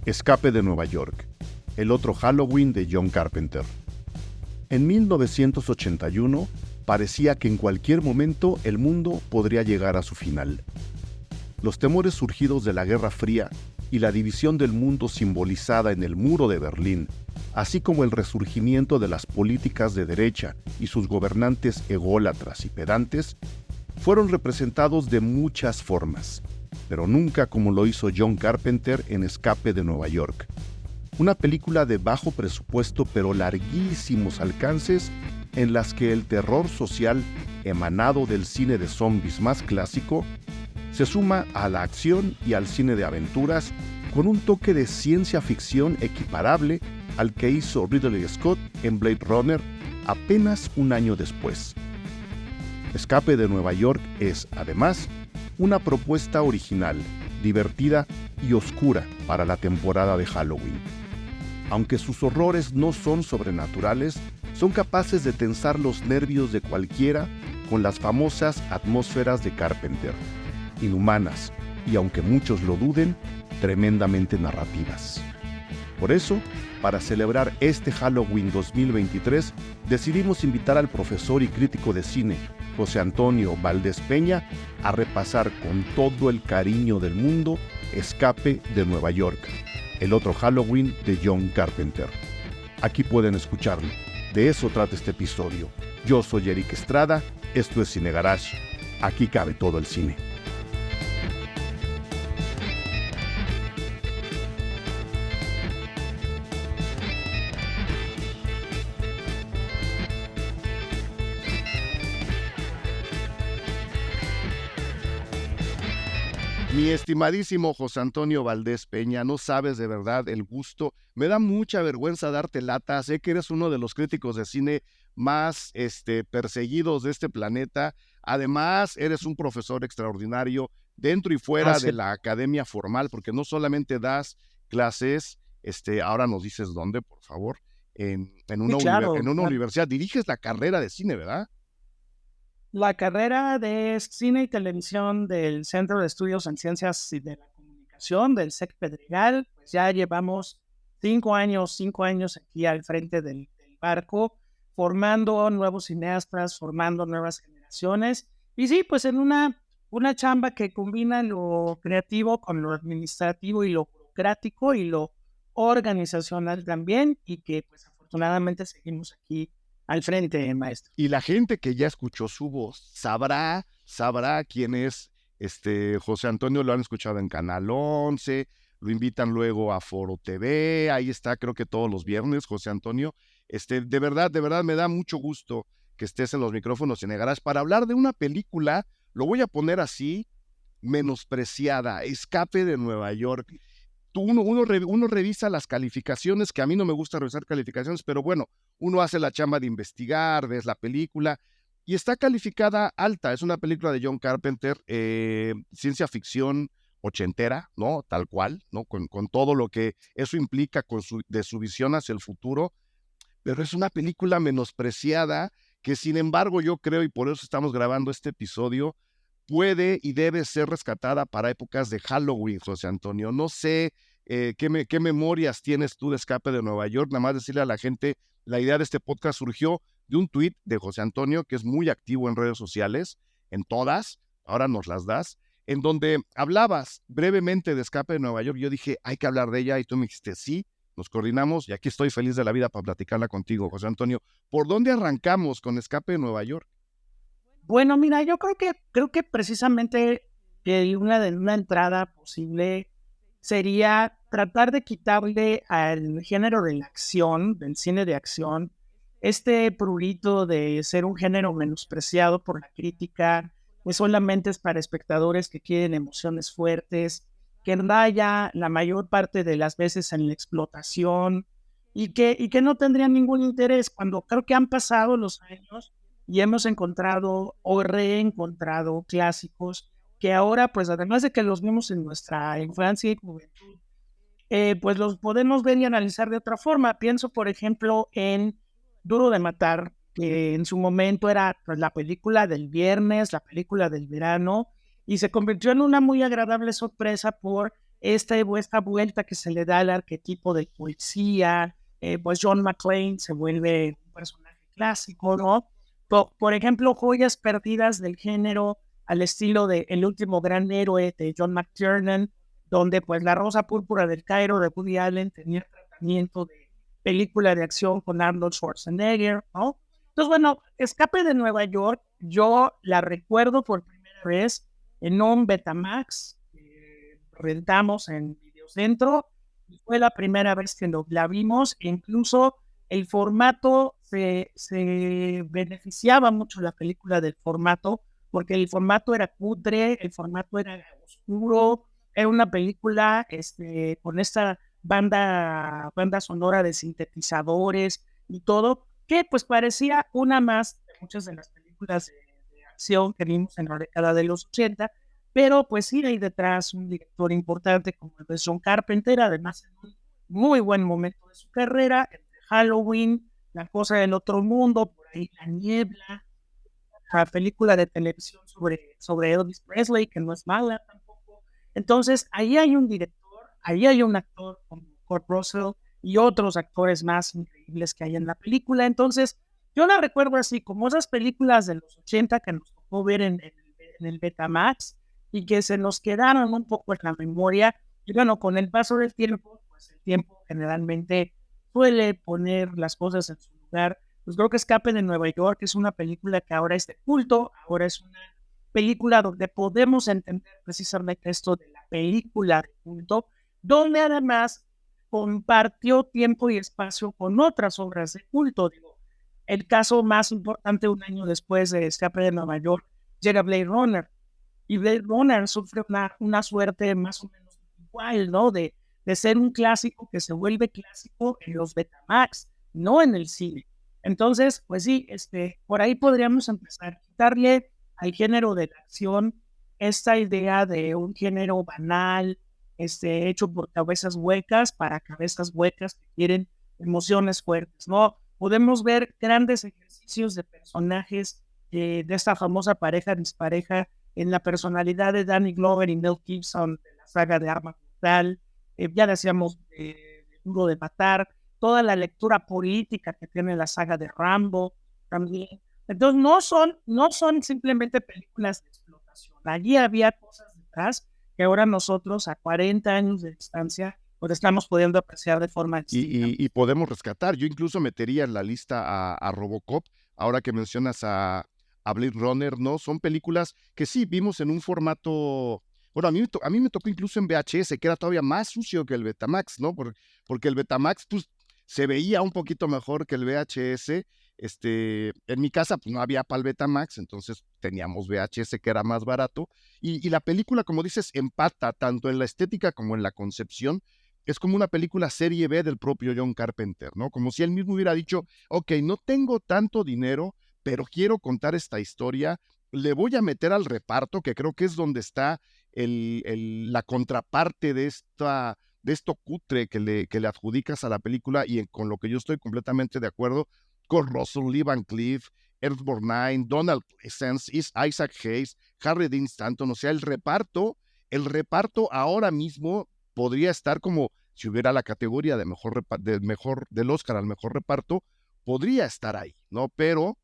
Escape de Nueva York, el otro Halloween de John Carpenter. En 1981 parecía que en cualquier momento el mundo podría llegar a su final. Los temores surgidos de la Guerra Fría y la división del mundo simbolizada en el Muro de Berlín, así como el resurgimiento de las políticas de derecha y sus gobernantes ególatras y pedantes, fueron representados de muchas formas, pero nunca como lo hizo John Carpenter en Escape de Nueva York. Una película de bajo presupuesto pero larguísimos alcances en las que el terror social emanado del cine de zombies más clásico se suma a la acción y al cine de aventuras con un toque de ciencia ficción equiparable al que hizo Ridley Scott en Blade Runner apenas un año después. Escape de Nueva York es, además, una propuesta original, divertida y oscura para la temporada de Halloween. Aunque sus horrores no son sobrenaturales, son capaces de tensar los nervios de cualquiera con las famosas atmósferas de Carpenter, inhumanas y, aunque muchos lo duden, tremendamente narrativas. Por eso, para celebrar este Halloween 2023, decidimos invitar al profesor y crítico de cine, José Antonio Valdés Peña, a repasar con todo el cariño del mundo Escape de Nueva York, el otro Halloween de John Carpenter. Aquí pueden escucharlo. De eso trata este episodio. Yo soy Eric Estrada, esto es Cine Garage. Aquí cabe todo el cine. Mi estimadísimo José Antonio Valdés Peña, no sabes de verdad el gusto. Me da mucha vergüenza darte lata. Sé que eres uno de los críticos de cine más perseguidos de este planeta. Además, eres un profesor extraordinario dentro y fuera de la academia formal, porque no solamente das clases, ahora nos dices dónde, por favor, en una universidad. Diriges la carrera de cine, ¿verdad? La carrera de Cine y Televisión del Centro de Estudios en Ciencias de la Comunicación, del CEC Pedregal, pues ya llevamos 5 años aquí al frente del barco, formando nuevos cineastas, formando nuevas generaciones. Y sí, pues en una chamba que combina lo creativo con lo administrativo y lo burocrático y lo organizacional también, y que pues afortunadamente seguimos aquí al frente, maestro. Y la gente que ya escuchó su voz sabrá quién es José Antonio. Lo han escuchado en Canal 11, lo invitan luego a Foro TV, ahí está, creo que todos los viernes, José Antonio. De verdad me da mucho gusto que estés en los micrófonos en el Garage para hablar de una película, lo voy a poner así, menospreciada, Escape de Nueva York. Uno revisa las calificaciones, que a mí no me gusta revisar calificaciones, pero bueno, uno hace la chamba de investigar, ves la película, y está calificada alta. Es una película de John Carpenter, ciencia ficción ochentera, ¿no? Tal cual, ¿no? Con todo lo que eso implica de su visión hacia el futuro, pero es una película menospreciada que, sin embargo, yo creo, y por eso estamos grabando este episodio, puede y debe ser rescatada para épocas de Halloween, José Antonio. No sé qué memorias tienes tú de Escape de Nueva York. Nada más decirle a la gente, la idea de este podcast surgió de un tuit de José Antonio, que es muy activo en redes sociales, en todas, ahora nos las das, en donde hablabas brevemente de Escape de Nueva York. Yo dije, hay que hablar de ella, y tú me dijiste, sí, nos coordinamos, y aquí estoy feliz de la vida para platicarla contigo, José Antonio. ¿Por dónde arrancamos con Escape de Nueva York? Bueno, mira, yo creo que precisamente una entrada posible sería tratar de quitarle al género de la acción, del cine de acción, este prurito de ser un género menospreciado por la crítica, que solamente es para espectadores que quieren emociones fuertes, que raya la mayor parte de las veces en la explotación y que no tendrían ningún interés, cuando creo que han pasado los años y hemos encontrado o reencontrado clásicos que ahora, pues además de que los vimos en nuestra infancia y juventud, pues los podemos ver y analizar de otra forma. Pienso, por ejemplo, en Duro de Matar, que en su momento era pues, la película del viernes, la película del verano, y se convirtió en una muy agradable sorpresa por esta vuelta que se le da al arquetipo del policía, pues John McClane se vuelve un personaje clásico, ¿no? Por ejemplo, joyas perdidas del género al estilo de El último gran héroe de John McTiernan, donde pues La rosa púrpura del Cairo de Woody Allen tenía tratamiento de película de acción con Arnold Schwarzenegger, ¿no? Entonces, bueno, Escape de Nueva York, yo la recuerdo por primera vez en un Betamax que rentamos en Videocentro, y fue la primera vez que la vimos, e incluso el formato se beneficiaba mucho la película del formato, porque el formato era cutre, el formato era oscuro, era una película con esta banda sonora de sintetizadores y todo, que pues parecía una más de muchas de las películas de acción que vimos en la década de los 80, pero pues sí hay detrás un director importante como el de John Carpenter, además en un muy buen momento de su carrera, entre Halloween, La cosa del otro mundo, por ahí La niebla, la película de televisión sobre Elvis Presley, que no es mala tampoco. Entonces, ahí hay un director, ahí hay un actor como Kurt Russell y otros actores más increíbles que hay en la película. Entonces, yo la recuerdo así, como esas películas de los 80 que nos tocó ver en el Betamax y que se nos quedaron un poco en la memoria. Y bueno, con el paso del tiempo, pues el tiempo generalmente suele poner las cosas en su lugar. Pues creo que Escape de Nueva York es una película que ahora es de culto, ahora es una película donde podemos entender precisamente esto de la película de culto, donde además compartió tiempo y espacio con otras obras de culto. Digo, el caso más importante un año después de Escape de Nueva York llega Blade Runner, y Blade Runner sufre una suerte más o menos igual, ¿no? De ser un clásico que se vuelve clásico en los Betamax, no en el cine. Entonces, pues sí, por ahí podríamos empezar a quitarle al género de la acción esta idea de un género banal, hecho por cabezas huecas para cabezas huecas que quieren emociones fuertes, ¿no? Podemos ver grandes ejercicios de personajes de esta famosa pareja dispareja en la personalidad de Danny Glover y Mel Gibson de la saga de Arma Mortal. Ya decíamos Duro de Matar, toda la lectura política que tiene la saga de Rambo también. Entonces, no son simplemente películas de explotación. Allí había cosas detrás que ahora nosotros, a 40 años de distancia, pues estamos pudiendo apreciar de forma distinta. Y podemos rescatar. Yo incluso metería en la lista a Robocop, ahora que mencionas a Blade Runner, ¿no? Son películas que sí vimos en un formato. Bueno, a mí me tocó incluso en VHS, que era todavía más sucio que el Betamax, ¿no? Porque el Betamax, pues, se veía un poquito mejor que el VHS. En mi casa, pues, no había para el Betamax, entonces teníamos VHS, que era más barato. Y la película, como dices, empata tanto en la estética como en la concepción. Es como una película serie B del propio John Carpenter, ¿no? Como si él mismo hubiera dicho, ok, no tengo tanto dinero, pero quiero contar esta historia, le voy a meter al reparto, que creo que es donde está la contraparte de esto cutre que le adjudicas a la película, y con lo que yo estoy completamente de acuerdo, con Russell, Lee Van Cleef, Ernst Borgnine, Donald Pleasence, Isaac Hayes, Harry Dean Stanton. O sea, el reparto ahora mismo podría estar como si hubiera la categoría de del Oscar al mejor reparto, podría estar ahí, ¿no? Pero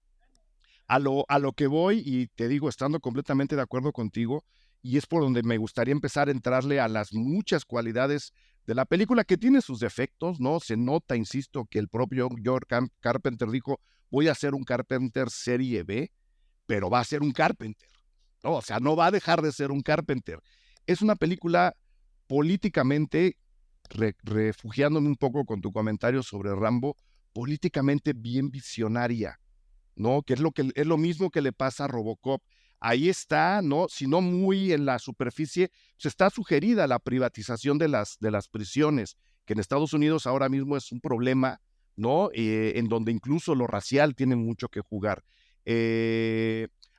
a lo que voy, y te digo, estando completamente de acuerdo contigo, y es por donde me gustaría empezar a entrarle a las muchas cualidades de la película, que tiene sus defectos, ¿no? Se nota, insisto, que el propio George Carpenter dijo, voy a hacer un Carpenter serie B, pero va a ser un Carpenter, ¿no? O sea, no va a dejar de ser un Carpenter. Es una película políticamente, refugiándome un poco con tu comentario sobre Rambo, políticamente bien visionaria, ¿no? Que es lo mismo que le pasa a Robocop. Ahí está, ¿no? Si no muy en la superficie, pues está sugerida la privatización de las prisiones, que en Estados Unidos ahora mismo es un problema, ¿no? En donde incluso lo racial tiene mucho que jugar.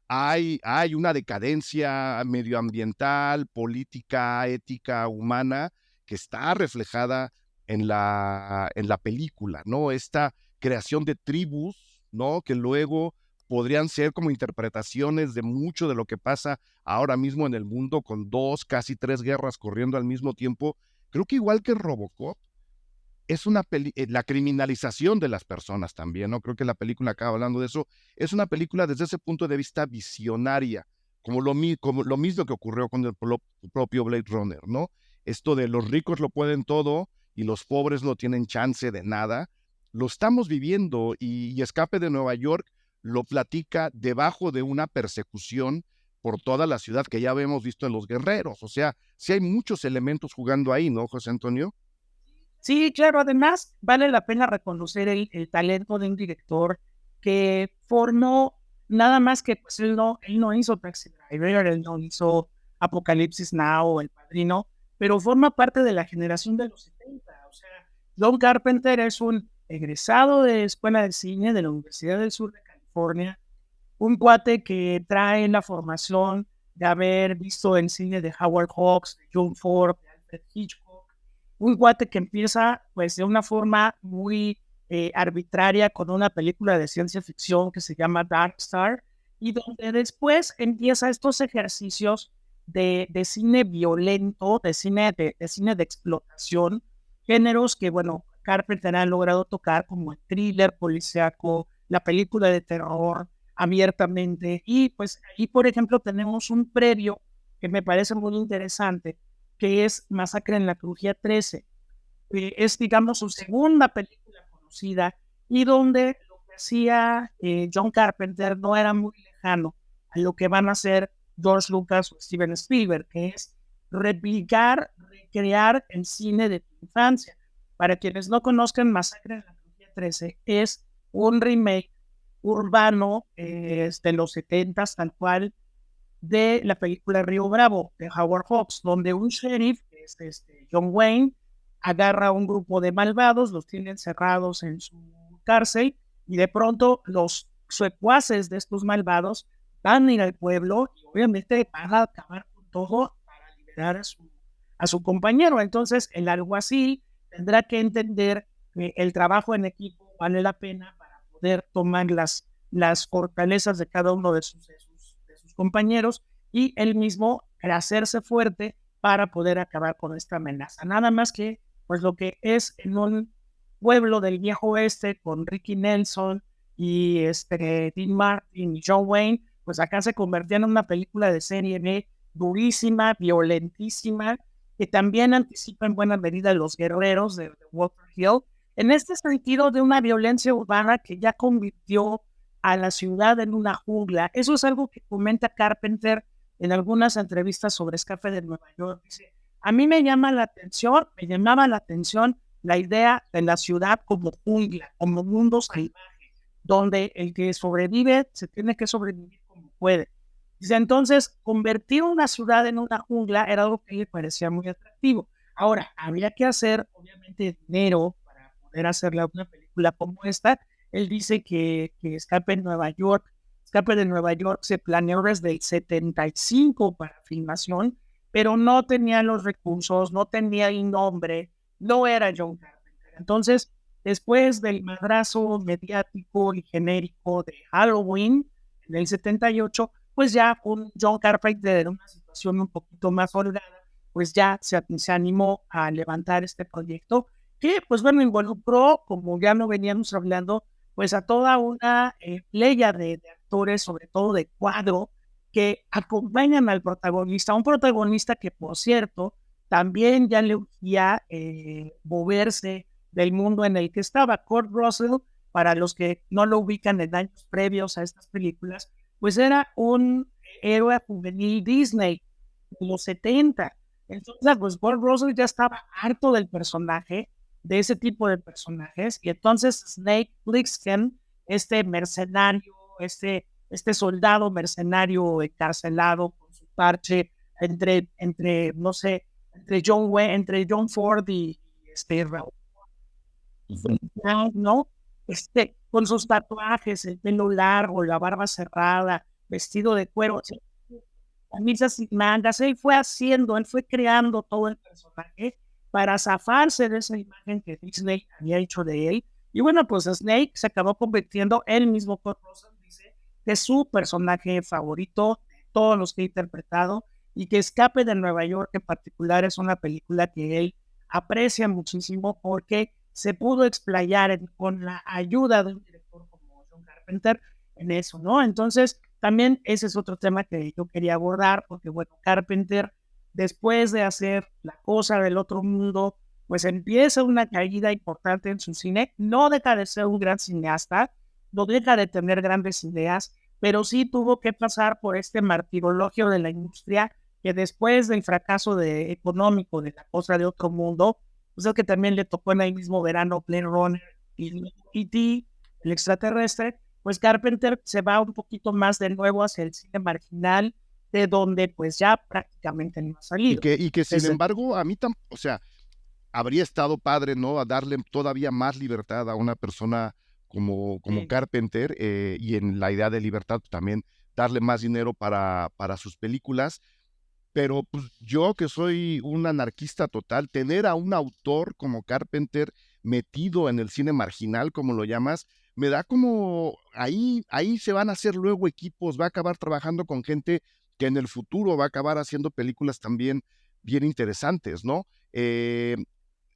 Hay una decadencia medioambiental, política, ética, humana, que está reflejada en la película, ¿no? Esta creación de tribus, ¿no? Que luego podrían ser como interpretaciones de mucho de lo que pasa ahora mismo en el mundo con 2, casi 3 guerras corriendo al mismo tiempo. Creo que igual que Robocop, es la criminalización de las personas también, ¿no? Creo que la película acaba hablando de eso. Es una película desde ese punto de vista visionaria, como lo mismo que ocurrió con el propio Blade Runner, ¿no? Esto de los ricos lo pueden todo y los pobres no tienen chance de nada, lo estamos viviendo y Escape de Nueva York lo platica debajo de una persecución por toda la ciudad que ya habíamos visto en Los Guerreros. O sea, sí hay muchos elementos jugando ahí, ¿no, José Antonio? Sí, claro, además vale la pena reconocer el talento de un director que formó nada más que pues él no hizo Taxi Driver, él no hizo Apocalipsis Now, El Padrino, pero forma parte de la generación de los 70. O sea, John Carpenter es un egresado de Escuela de Cine de la Universidad del Sur de California, un cuate que trae la formación de haber visto el cine de Howard Hawks, de John Ford, de Alfred Hitchcock, un cuate que empieza pues de una forma muy arbitraria con una película de ciencia ficción que se llama Dark Star y donde después empieza estos ejercicios de cine violento, de cine de explotación, géneros que, bueno, Carpenter ha logrado tocar como el thriller policíaco, la película de terror abiertamente. Y pues ahí, por ejemplo, tenemos un previo que me parece muy interesante, que es Masacre en la Crujía 13. Es, digamos, su segunda película conocida y donde lo que hacía John Carpenter no era muy lejano a lo que van a hacer George Lucas o Steven Spielberg, que es replicar, recrear el cine de tu infancia. Para quienes no conozcan, Masacre en la Crujía 13 es un remake urbano de los 70s, tal cual, de la película Río Bravo de Howard Hawks, donde un sheriff, que es John Wayne, agarra a un grupo de malvados, los tiene encerrados en su cárcel y de pronto los secuaces de estos malvados van a ir al pueblo y obviamente van a acabar con todo para liberar a su compañero. Entonces el alguacil tendrá que entender que el trabajo en equipo vale la pena para poder tomar las fortalezas de cada uno de sus compañeros y él mismo hacerse fuerte para poder acabar con esta amenaza. Nada más que, pues lo que es en un pueblo del viejo oeste con Ricky Nelson y Dean Martin y John Wayne, pues acá se convertía en una película de serie B durísima, violentísima, que también anticipa en buena medida Los Guerreros de Walter Hill, en este sentido de una violencia urbana que ya convirtió a la ciudad en una jungla. Eso es algo que comenta Carpenter en algunas entrevistas sobre Escape de Nueva York. Dice, a mí me llamaba la atención la idea de la ciudad como jungla, como mundo salvaje, donde el que sobrevive se tiene que sobrevivir como puede. Dice, entonces, convertir una ciudad en una jungla era algo que le parecía muy atractivo. Ahora, había que hacer, obviamente, dinero para poder hacer una película como esta. Él dice que Escape de Nueva York se planeó desde el 75 para filmación, pero no tenía los recursos, no tenía el nombre, no era John Carpenter. Entonces, después del madrazo mediático y genérico de Halloween en el 78, pues ya con John Carpenter en una situación un poquito más holgada, pues ya se animó a levantar este proyecto que, pues bueno, involucró, como ya no veníamos hablando, pues a toda una playa de actores, sobre todo de cuadro, que acompañan al protagonista, un protagonista que, por cierto, también ya le urgía moverse del mundo en el que estaba. Kurt Russell, para los que no lo ubican en años previos a estas películas, pues era un héroe juvenil Disney de los 70. Entonces, pues Kurt Russell ya estaba harto del personaje, de ese tipo de personajes, y entonces Snake Plissken, este mercenario, este soldado mercenario encarcelado con su parche no sé, entre John Ford y ¿no? Con sus tatuajes, el pelo largo, la barba cerrada, vestido de cuero, camisas sin mangas, él fue creando todo el personaje para zafarse de esa imagen que Disney había hecho de él. Y bueno, pues Snake se acabó convirtiendo, él mismo, Kurt Russell dice, que es su personaje favorito de todos los que he interpretado, y que Escape de Nueva York en particular es una película que él aprecia muchísimo porque se pudo explayar con la ayuda de un director como John Carpenter en eso, ¿no? Entonces, también ese es otro tema que yo quería abordar, porque bueno, Carpenter, después de hacer La Cosa del Otro Mundo, pues empieza una caída importante en su cine. No deja de ser un gran cineasta, no deja de tener grandes ideas, pero sí tuvo que pasar por este martirologio de la industria, que después del fracaso económico de La Cosa de Otro Mundo, pues es que también le tocó en el mismo verano Blade Runner y E.T., el extraterrestre, pues Carpenter se va un poquito más de nuevo hacia el cine marginal, de donde pues ya prácticamente no ha salido. Y que sin embargo, a mí o sea, habría estado padre, ¿no? A darle todavía más libertad a una persona como Carpenter, y en la idea de libertad también darle más dinero para sus películas. Pero pues yo, que soy un anarquista total, tener a un autor como Carpenter metido en el cine marginal, como lo llamas, me da como ahí se van a hacer luego equipos, va a acabar trabajando con gente que en el futuro va a acabar haciendo películas también bien interesantes, ¿no?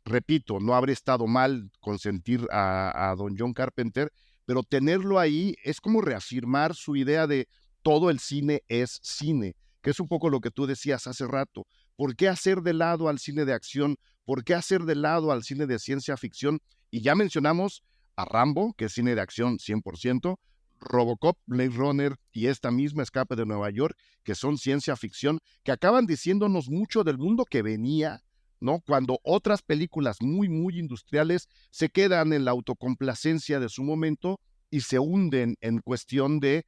Repito, no habría estado mal consentir a don John Carpenter, pero tenerlo ahí es como reafirmar su idea de todo el cine es cine, que es un poco lo que tú decías hace rato. ¿Por qué hacer de lado al cine de acción? ¿Por qué hacer de lado al cine de ciencia ficción? Y ya mencionamos a Rambo, que es cine de acción 100%, Robocop, Blade Runner y esta misma Escape de Nueva York, que son ciencia ficción, que acaban diciéndonos mucho del mundo que venía, ¿no? Cuando otras películas muy, muy industriales se quedan en la autocomplacencia de su momento y se hunden en cuestión de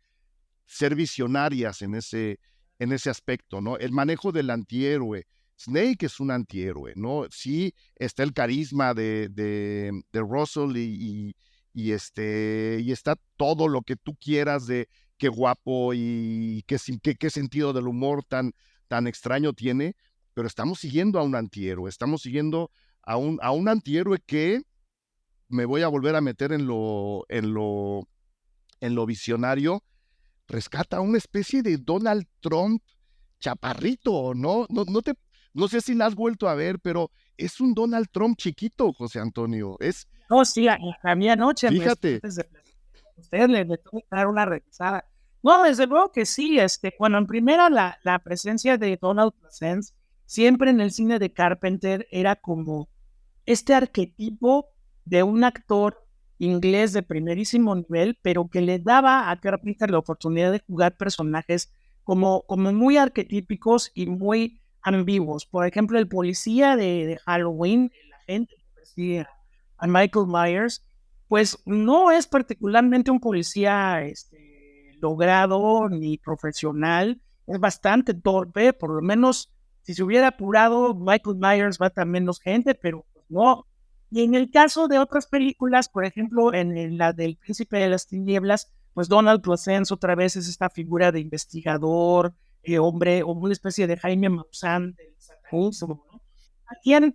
ser visionarias en ese aspecto, ¿no? El manejo del antihéroe. Snake es un antihéroe, ¿no? Sí está el carisma de Russell y está todo lo que tú quieras de qué guapo y qué sentido del humor tan extraño tiene, pero estamos siguiendo a un antihéroe, estamos siguiendo a un antihéroe que me voy a volver a meter en lo visionario, rescata a una especie de Donald Trump chaparrito, ¿no? No sé si la has vuelto a ver, pero es un Donald Trump chiquito, José Antonio. No, sí, a mí anoche, fíjate, usted le tuvo que dar una revisada. No, desde luego que sí, bueno, en primera la presencia de Donald Pleasence siempre en el cine de Carpenter era como este arquetipo de un actor inglés de primerísimo nivel, pero que le daba a Carpenter la oportunidad de jugar personajes como muy arquetípicos y muy ambiguos. Por ejemplo, el policía de Halloween, el agente que persigue a Michael Myers, pues no es particularmente un policía logrado ni profesional, es bastante torpe, por lo menos si se hubiera apurado, Michael Myers va a menos gente, pero pues no. Y en el caso de otras películas, por ejemplo, en la del Príncipe de las Tinieblas, pues Donald Pleasence otra vez es esta figura de investigador, hombre, o una especie de Jaime Maussan del satanismo, ¿no? Aquí en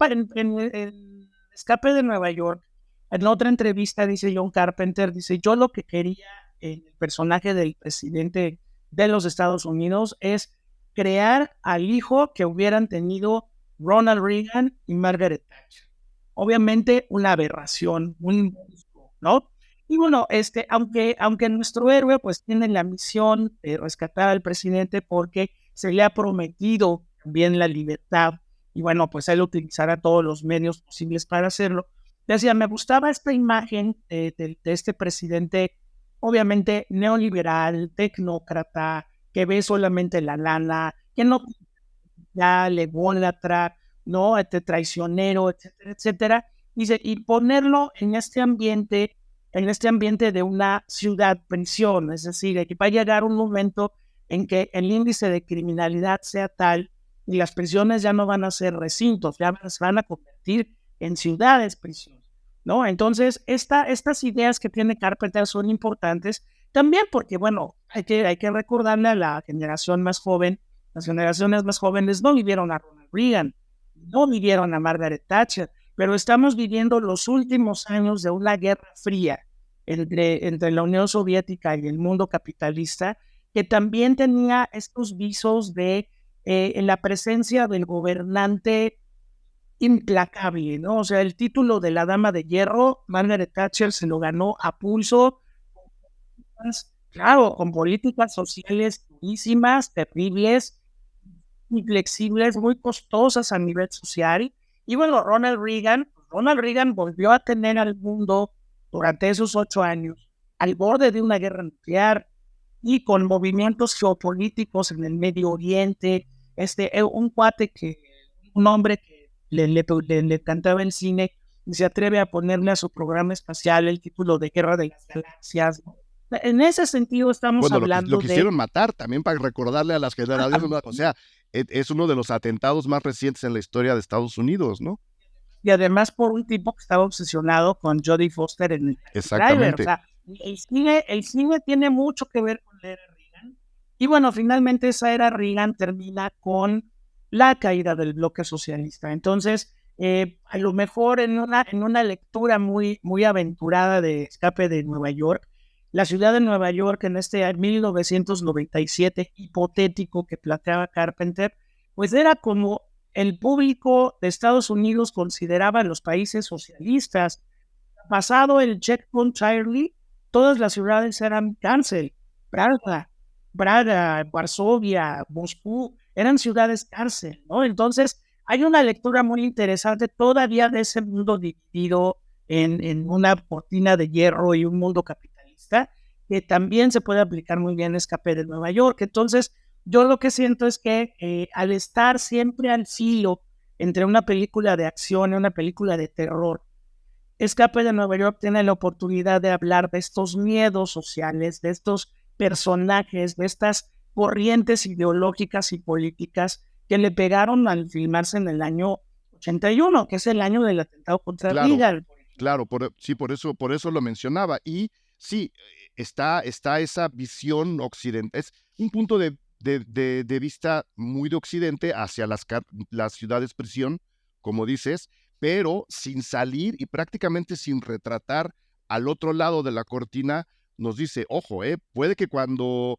Escape de Nueva York, en otra entrevista dice John Carpenter, dice, yo lo que quería en el personaje del presidente de los Estados Unidos es crear al hijo que hubieran tenido Ronald Reagan y Margaret Thatcher. Obviamente una aberración, un monstruo, ¿no? Y bueno, aunque nuestro héroe pues tiene la misión de rescatar al presidente porque se le ha prometido también la libertad, y bueno, pues él utilizará todos los medios posibles para hacerlo. Decía, me gustaba esta imagen de este presidente, obviamente neoliberal, tecnócrata, que ve solamente la lana, que no ya lególatra, ¿no? Traicionero, etcétera, etcétera. Dice, y ponerlo en este ambiente de una ciudad prisión, es decir, que va a llegar un momento en que el índice de criminalidad sea tal y las prisiones ya no van a ser recintos, ya se van a convertir en ciudades prisión, ¿no? Entonces, estas ideas que tiene Carpenter son importantes también porque, bueno, hay que recordarle a la generación más joven, las generaciones más jóvenes no vivieron a Ronald Reagan, no vivieron a Margaret Thatcher, pero estamos viviendo los últimos años de una guerra fría entre la Unión Soviética y el mundo capitalista, que también tenía estos visos de en la presencia del gobernante implacable, ¿no? O sea, el título de la Dama de Hierro, Margaret Thatcher se lo ganó a pulso, claro, con políticas sociales durísimas, terribles, inflexibles, muy costosas a nivel social. Y bueno, Ronald Reagan volvió a tener al mundo durante esos 8 años al borde de una guerra nuclear y con movimientos geopolíticos en el Medio Oriente. Un hombre que le cantaba el cine y se atreve a ponerle a su programa espacial el título de Guerra de las Galaxias, ¿no? En ese sentido estamos Bueno, hablando lo quisieron matar también para recordarle a las generaciones, o sea, es uno de los atentados más recientes en la historia de Estados Unidos, ¿no? Y además por un tipo que estaba obsesionado con Jodie Foster en el Driver. O Exactamente. sea, el cine tiene mucho que ver con la era Reagan. Y bueno, finalmente esa era Reagan termina con la caída del bloque socialista. Entonces, a lo mejor en una lectura muy aventurada de Escape de Nueva York, la ciudad de Nueva York en este 1997 hipotético que planteaba Carpenter, pues era como el público de Estados Unidos consideraba los países socialistas. Pasado el checkpoint Charlie, todas las ciudades eran cárcel. Praga, Varsovia, Moscú, eran ciudades cárcel, ¿no? Entonces, hay una lectura muy interesante todavía de ese mundo dividido en una cortina de hierro y un mundo capitalista, que también se puede aplicar muy bien en Escape de Nueva York. Entonces, yo lo que siento es que al estar siempre al filo entre una película de acción y una película de terror, Escape de Nueva York tiene la oportunidad de hablar de estos miedos sociales, de estos personajes, de estas corrientes ideológicas y políticas que le pegaron al filmarse en el año 81, que es el año del atentado contra Reagan. Claro, por eso lo mencionaba. Y sí, está esa visión occidental, es un punto de vista muy de Occidente hacia las ciudades prisión, como dices, pero sin salir y prácticamente sin retratar al otro lado de la cortina, nos dice, ojo, puede que cuando,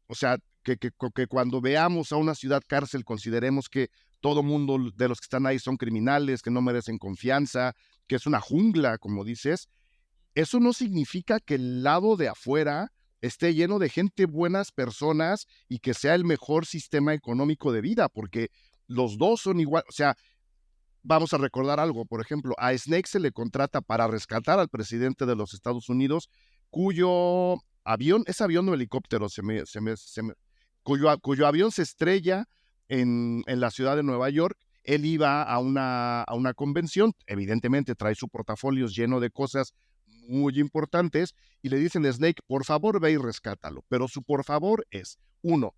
o sea, que cuando veamos a una ciudad cárcel consideremos que todo mundo de los que están ahí son criminales, que no merecen confianza, que es una jungla, como dices. Eso no significa que el lado de afuera esté lleno de gente, buenas personas, y que sea el mejor sistema económico de vida, porque los dos son igual. O sea, vamos a recordar algo, por ejemplo, a Snake se le contrata para rescatar al presidente de los Estados Unidos, cuyo avión, es avión o helicóptero, cuyo avión se estrella en la ciudad de Nueva York. Él iba a una convención, evidentemente trae su portafolio lleno de cosas muy importantes, y le dicen a Snake, por favor ve y rescátalo, pero su por favor es, 1,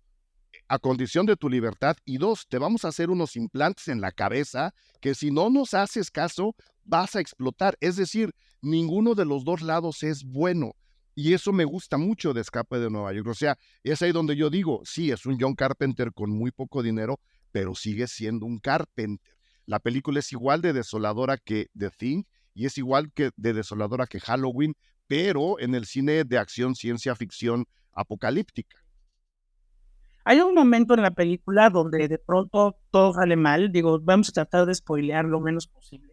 a condición de tu libertad, y 2, te vamos a hacer unos implantes en la cabeza que si no nos haces caso, vas a explotar. Es decir, ninguno de los dos lados es bueno. Y eso me gusta mucho de Escape de Nueva York. O sea, es ahí donde yo digo, sí, es un John Carpenter con muy poco dinero, pero sigue siendo un Carpenter. La película es igual de desoladora que The Thing y es igual que de desoladora que Halloween, pero en el cine de acción, ciencia ficción apocalíptica. Hay un momento en la película donde de pronto todo sale mal. Digo, vamos a tratar de spoilear lo menos posible.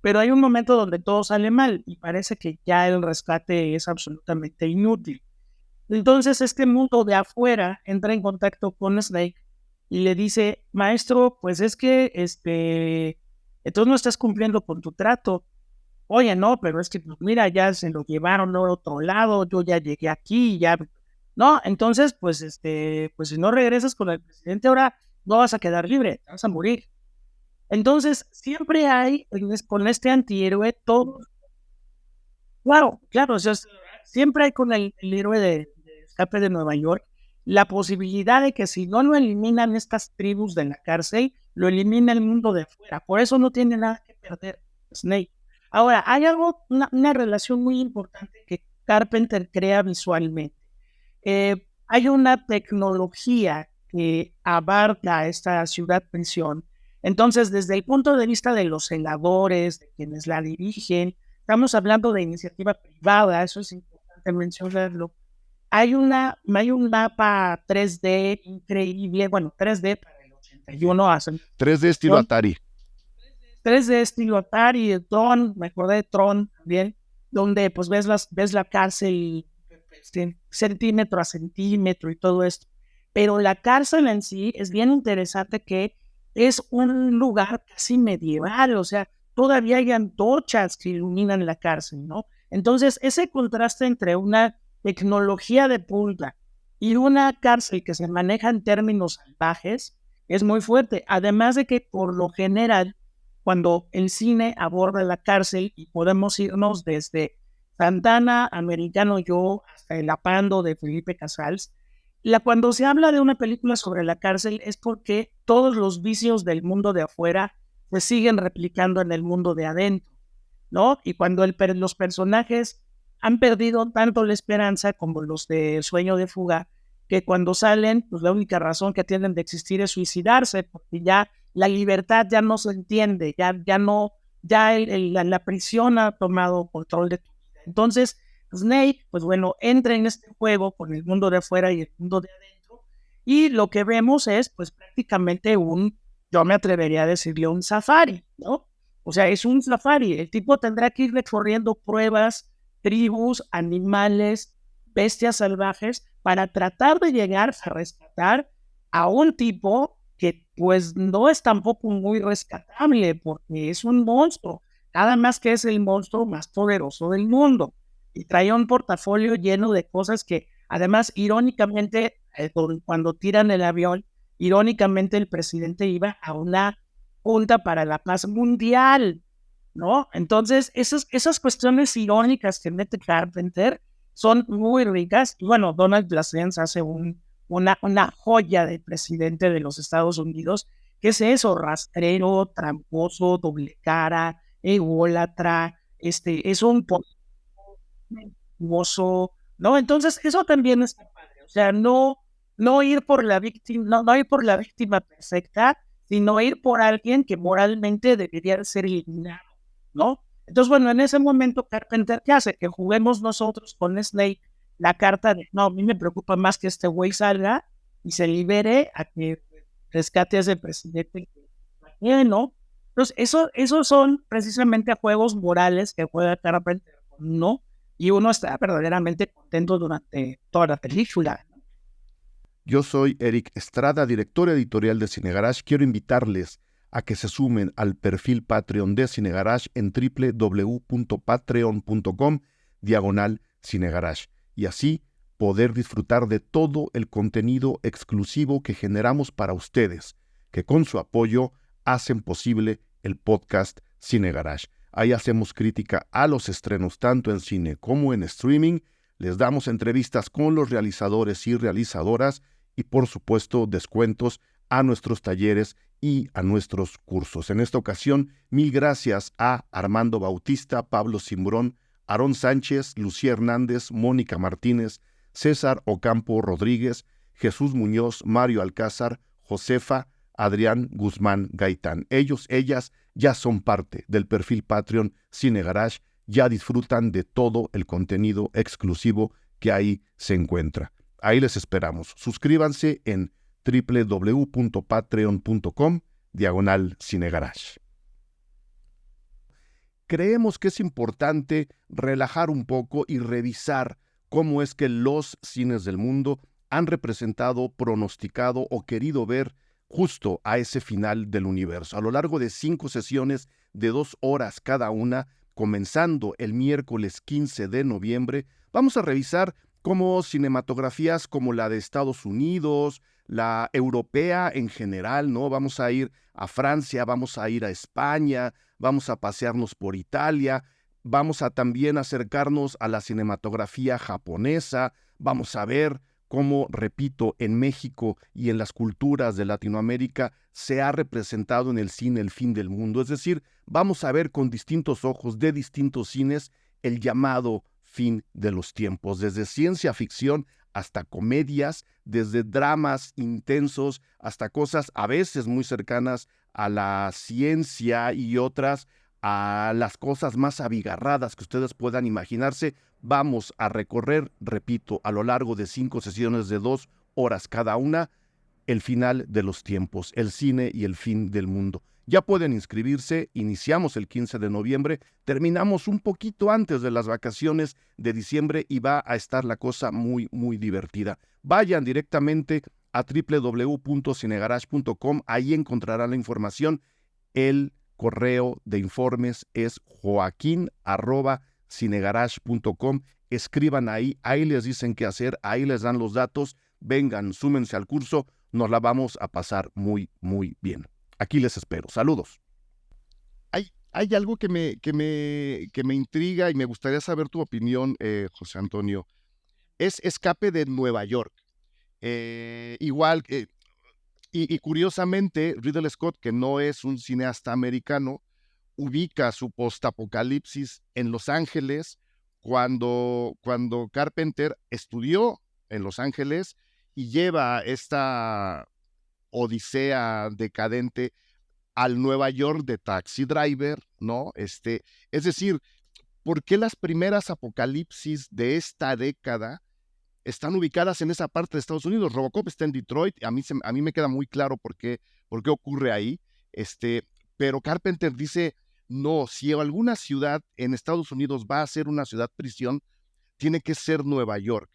Pero hay un momento donde todo sale mal y parece que ya el rescate es absolutamente inútil. Entonces este mundo de afuera entra en contacto con Snake y le dice, maestro, pues es que entonces no estás cumpliendo con tu trato. Oye, no, pero es que pues mira, ya se lo llevaron a otro lado, yo ya llegué aquí, ya. No, entonces, pues pues si no regresas con el presidente ahora, no vas a quedar libre, te vas a morir. Entonces, siempre hay con este antihéroe todo. Claro, o sea, siempre hay con el héroe de Escape de Nueva York la posibilidad de que si no lo eliminan estas tribus de la cárcel, lo elimina el mundo de afuera. Por eso no tiene nada que perder Snake. Ahora, hay una relación muy importante que Carpenter crea visualmente. Hay una tecnología que abarca esta ciudad prisión. Entonces, desde el punto de vista de los celadores, de quienes la dirigen, estamos hablando de iniciativa privada, eso es importante mencionarlo. Hay un mapa 3D increíble, bueno, 3D para el 81 hacen 3D estilo Atari. 3D estilo Atari, de Tron, me acordé de Tron también, donde pues ves la cárcel centímetro a centímetro y todo esto. Pero la cárcel en sí es bien interesante, que es un lugar casi medieval, o sea, todavía hay antorchas que iluminan la cárcel, ¿no? Entonces, ese contraste entre una tecnología de punta y una cárcel que se maneja en términos salvajes es muy fuerte. Además de que, por lo general, cuando el cine aborda la cárcel, y podemos irnos desde Santana, Americano Yo, hasta El Apando de Felipe Casals, cuando se habla de una película sobre la cárcel es porque todos los vicios del mundo de afuera se siguen replicando en el mundo de adentro, ¿no? Y cuando los personajes han perdido tanto la esperanza como los de Sueño de Fuga, que cuando salen, pues la única razón que tienen de existir es suicidarse, porque ya la libertad ya no se entiende, ya no, ya la prisión ha tomado control de tu vida. Entonces, Snake, pues bueno, entra en este juego con el mundo de afuera y el mundo de adentro, y lo que vemos es, pues prácticamente yo me atrevería a decirle un safari, ¿no? O sea, es un safari. El tipo tendrá que ir recorriendo pruebas, tribus, animales, bestias salvajes, para tratar de llegar a rescatar a un tipo que pues no es tampoco muy rescatable, porque es un monstruo, nada más que es el monstruo más poderoso del mundo, y traía un portafolio lleno de cosas que, además, irónicamente, cuando tiran el avión, irónicamente el presidente iba a una junta para la paz mundial, ¿no? Entonces, esas cuestiones irónicas que mete Carpenter son muy ricas. Y bueno, Donald Pleasence hace una joya de presidente de los Estados Unidos, que es eso: rastrero, tramposo, doble cara, ególatra, es un mentiroso, ¿no? Entonces, eso también está padre. O sea, no ir por la víctima, no ir por la víctima perfecta, sino ir por alguien que moralmente debería ser eliminado, ¿no? Entonces, bueno, en ese momento Carpenter, ¿qué hace? Que juguemos nosotros con Snake la carta de, no, a mí me preocupa más que este güey salga y se libere a que rescate a ese presidente que, ¿no? Entonces, esos son precisamente juegos morales que juega Carpenter, ¿no? Y uno está verdaderamente contento durante toda la película. Yo soy Eric Estrada, director editorial de Cine Garage. Quiero invitarles a que se sumen al perfil Patreon de Cine Garage en www.patreon.com/Cine Garage, y así poder disfrutar de todo el contenido exclusivo que generamos para ustedes, que con su apoyo hacen posible el podcast Cine Garage. Ahí hacemos crítica a los estrenos tanto en cine como en streaming. Les damos entrevistas con los realizadores y realizadoras, y por supuesto descuentos a nuestros talleres y a nuestros cursos. En esta ocasión, mil gracias a Armando Bautista, Pablo Cimbrón, Aarón Sánchez, Lucía Hernández, Mónica Martínez, César Ocampo Rodríguez, Jesús Muñoz, Mario Alcázar, Josefa, Adrián Guzmán Gaitán. Ellas ya son parte del perfil Patreon Cine Garage, ya disfrutan de todo el contenido exclusivo que ahí se encuentra. Ahí les esperamos. Suscríbanse en www.patreon.com/Cine Garage. Creemos que es importante relajar un poco y revisar cómo es que los cines del mundo han representado, pronosticado o querido ver justo a ese final del universo. A lo largo de 5 sesiones de 2 horas cada una, comenzando el miércoles 15 de noviembre, vamos a revisar cómo cinematografías como la de Estados Unidos, la europea en general, ¿no? Vamos a ir a Francia, vamos a ir a España, vamos a pasearnos por Italia, vamos a también acercarnos a la cinematografía japonesa, vamos a ver cómo, repito, en México y en las culturas de Latinoamérica se ha representado en el cine el fin del mundo. Es decir, vamos a ver con distintos ojos de distintos cines el llamado fin de los tiempos, desde ciencia ficción hasta comedias, desde dramas intensos hasta cosas a veces muy cercanas a la ciencia y otras a las cosas más abigarradas que ustedes puedan imaginarse. Vamos a recorrer, repito, a lo largo de 5 sesiones de 2 horas cada una, el final de los tiempos, el cine y el fin del mundo. Ya pueden inscribirse, iniciamos el 15 de noviembre, terminamos un poquito antes de las vacaciones de diciembre y va a estar la cosa muy, muy divertida. Vayan directamente a www.cinegarage.com, ahí encontrarán la información. El correo de informes es joaquin@cinegarage.com. Escriban ahí les dicen qué hacer, ahí les dan los datos. Vengan, súmense al curso, nos la vamos a pasar muy, muy bien. Aquí les espero. Saludos. Hay algo que me intriga y me gustaría saber tu opinión, José Antonio. Es Escape de Nueva York. Igual, y curiosamente, Ridley Scott, que no es un cineasta americano, ubica su postapocalipsis en Los Ángeles cuando Carpenter estudió en Los Ángeles y lleva esta odisea decadente al Nueva York de Taxi Driver, ¿no? Es decir, ¿por qué las primeras apocalipsis de esta década están ubicadas en esa parte de Estados Unidos? Robocop está en Detroit, a mí me queda muy claro por qué ocurre ahí, pero Carpenter dice, no, si alguna ciudad en Estados Unidos va a ser una ciudad prisión, tiene que ser Nueva York.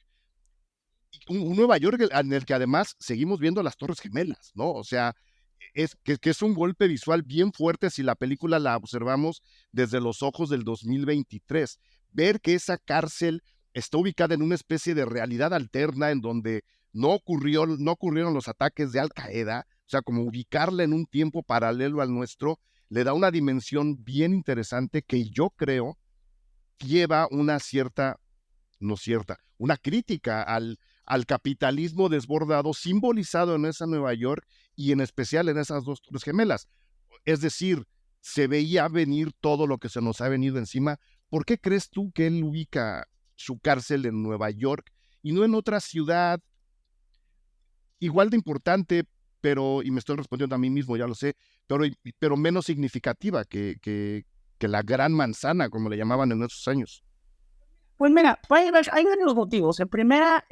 Un Nueva York en el que además seguimos viendo las Torres Gemelas, ¿no? O sea, que es un golpe visual bien fuerte si la película la observamos desde los ojos del 2023. Ver que esa cárcel está ubicada en una especie de realidad alterna en donde no ocurrieron los ataques de Al Qaeda, o sea, como ubicarla en un tiempo paralelo al nuestro, le da una dimensión bien interesante que yo creo lleva una crítica al capitalismo desbordado simbolizado en esa Nueva York y en especial en esas dos Torres Gemelas. Es decir, se veía venir todo lo que se nos ha venido encima. ¿Por qué crees tú que él ubica su cárcel en Nueva York y no en otra ciudad igual de importante, y me estoy respondiendo a mí mismo, ya lo sé, pero menos significativa que la Gran Manzana, como le llamaban en esos años? Pues mira, hay varios motivos. En primera,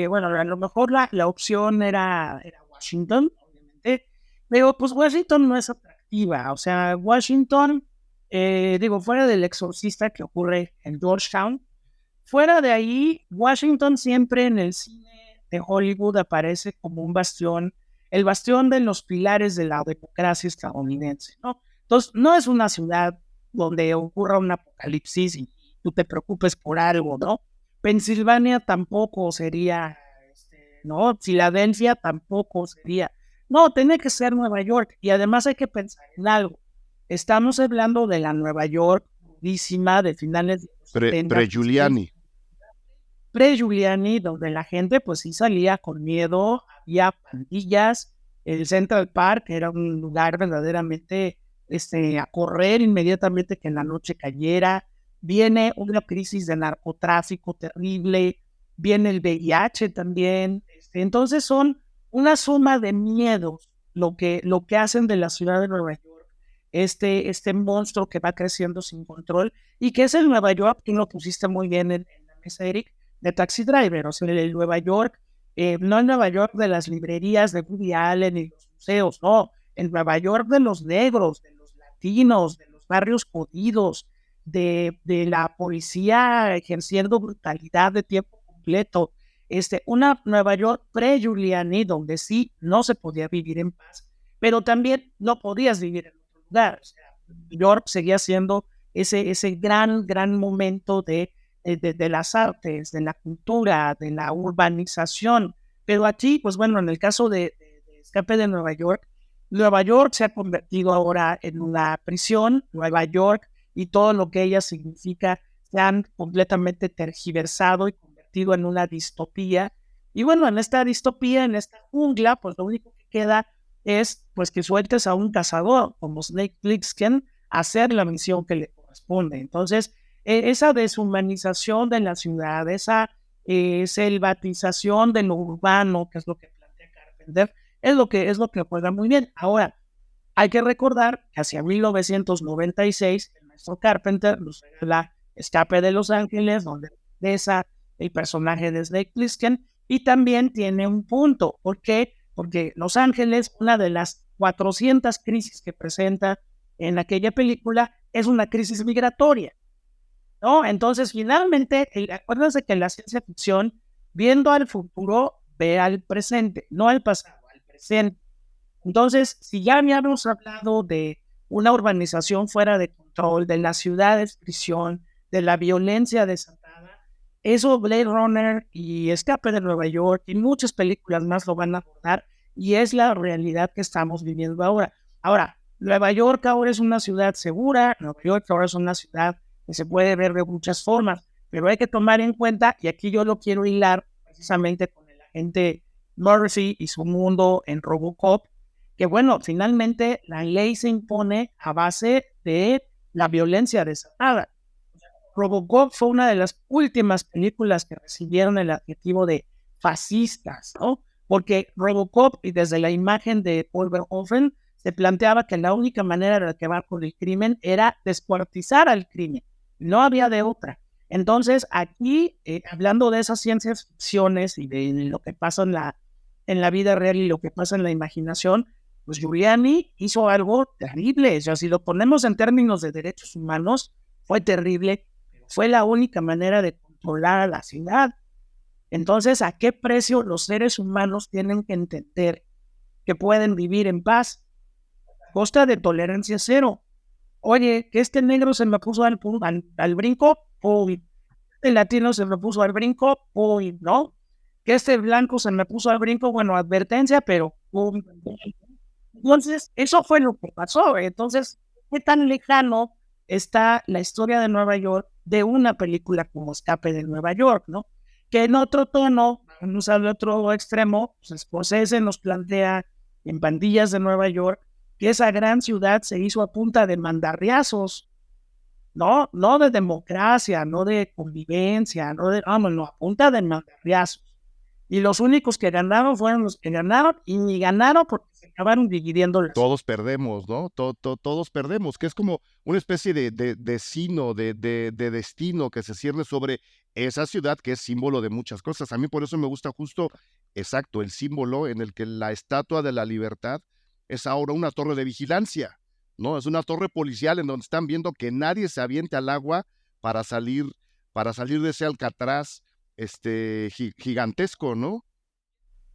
bueno, a lo mejor la opción era Washington, obviamente, pero pues Washington no es atractiva. O sea, Washington, fuera del exorcista que ocurre en Georgetown, fuera de ahí, Washington siempre en el cine de Hollywood aparece como un bastión, el bastión de los pilares de la democracia estadounidense, ¿no? Entonces, no es una ciudad donde ocurra un apocalipsis y tú te preocupes por algo, ¿no? Pensilvania tampoco sería, ¿no? Filadelfia tampoco sería. No, tiene que ser Nueva York. Y además hay que pensar en algo. Estamos hablando de la Nueva York purísima de finales de los 70. Pre-Giuliani. Pre-Giuliani, donde la gente pues sí salía con miedo, había pandillas, el Central Park era un lugar verdaderamente a correr inmediatamente que en la noche cayera. Viene una crisis de narcotráfico terrible, viene el VIH también. Entonces son una suma de miedos lo que hacen de la ciudad de Nueva York este monstruo que va creciendo sin control y que es el Nueva York, que lo pusiste muy bien en la mesa, Eric, de Taxi Driver. O sea, el Nueva York, no el Nueva York de las librerías de Woody Allen y los museos, no, el Nueva York de los negros, de los latinos, de los barrios jodidos, de la policía ejerciendo brutalidad de tiempo completo, una Nueva York pre-Giuliani donde sí no se podía vivir en paz, pero también no podías vivir en otro lugar. O sea, New York seguía siendo ese gran momento de las artes, de la cultura, de la urbanización, pero aquí, pues bueno, en el caso de Escape de Nueva York se ha convertido ahora en una prisión. Nueva York y todo lo que ella significa se han completamente tergiversado y convertido en una distopía. Y bueno, en esta distopía, en esta jungla, pues lo único que queda es pues que sueltes a un cazador como Snake Plissken a hacer la misión que le corresponde. Entonces, esa deshumanización de la ciudad, esa selvatización de lo urbano, que es lo que plantea Carpenter, es lo que juega muy bien. Ahora, Hay que recordar que hacia 1996 el maestro Carpenter nos regala Escape de Los Ángeles, donde regresa el personaje de Snake Plissken, y también tiene un punto. ¿Por qué? Porque Los Ángeles, una de las 400 crisis que presenta en aquella película, es una crisis migratoria, ¿no? Entonces, finalmente, acuérdense que en la ciencia ficción, viendo al futuro, ve al presente, no al pasado, al presente. Entonces, si ya habíamos hablado de una urbanización fuera de control, de las ciudades prisión, de la violencia desatada, eso Blade Runner y Escape de Nueva York y muchas películas más lo van a abordar, y es la realidad que estamos viviendo ahora. Ahora, Nueva York ahora es una ciudad segura, Nueva York ahora es una ciudad que se puede ver de muchas formas, pero hay que tomar en cuenta, y aquí yo lo quiero hilar precisamente con el agente Murphy y su mundo en RoboCop, que bueno, finalmente la ley se impone a base de la violencia desatada. RoboCop fue una de las últimas películas que recibieron el adjetivo de fascistas, ¿no? Porque RoboCop, y desde la imagen de Paul Verhoeven, se planteaba que la única manera de acabar con el crimen era descuartizar al crimen. No había de otra. Entonces, aquí, hablando de esas ciencias ficciones y de lo que pasa en la vida real y lo que pasa en la imaginación, pues Giuliani hizo algo terrible. O sea, si lo ponemos en términos de derechos humanos, fue terrible. Fue la única manera de controlar a la ciudad. Entonces, ¿a qué precio los seres humanos tienen que entender que pueden vivir en paz? A costa de tolerancia cero. Oye, que este negro se me puso al brinco, uy. Este latino se me puso al brinco, uy, ¿no? Que este blanco se me puso al brinco, bueno, advertencia, pero uy. Entonces, eso fue lo que pasó. Entonces, ¿qué tan lejano está la historia de Nueva York de una película como Escape de Nueva York, ¿no? Que en otro tono, vamos al otro extremo, pues Scorsese nos plantea en Pandillas de Nueva York que esa gran ciudad se hizo a punta de mandarriazos, ¿no? No de democracia, no de convivencia, no, a punta de mandarriazos. Y los únicos que ganaron fueron los que ganaron, y ni ganaron porque se acabaron dividiendo. Todos perdemos, ¿no? Todos perdemos, que es como una especie de sino, de destino que se cierne sobre esa ciudad que es símbolo de muchas cosas. A mí por eso me gusta justo, exacto, el símbolo en el que la Estatua de la Libertad es ahora una torre de vigilancia, ¿no? Es una torre policial en donde están viendo que nadie se aviente al agua para salir de ese Alcatraz gigantesco, ¿no?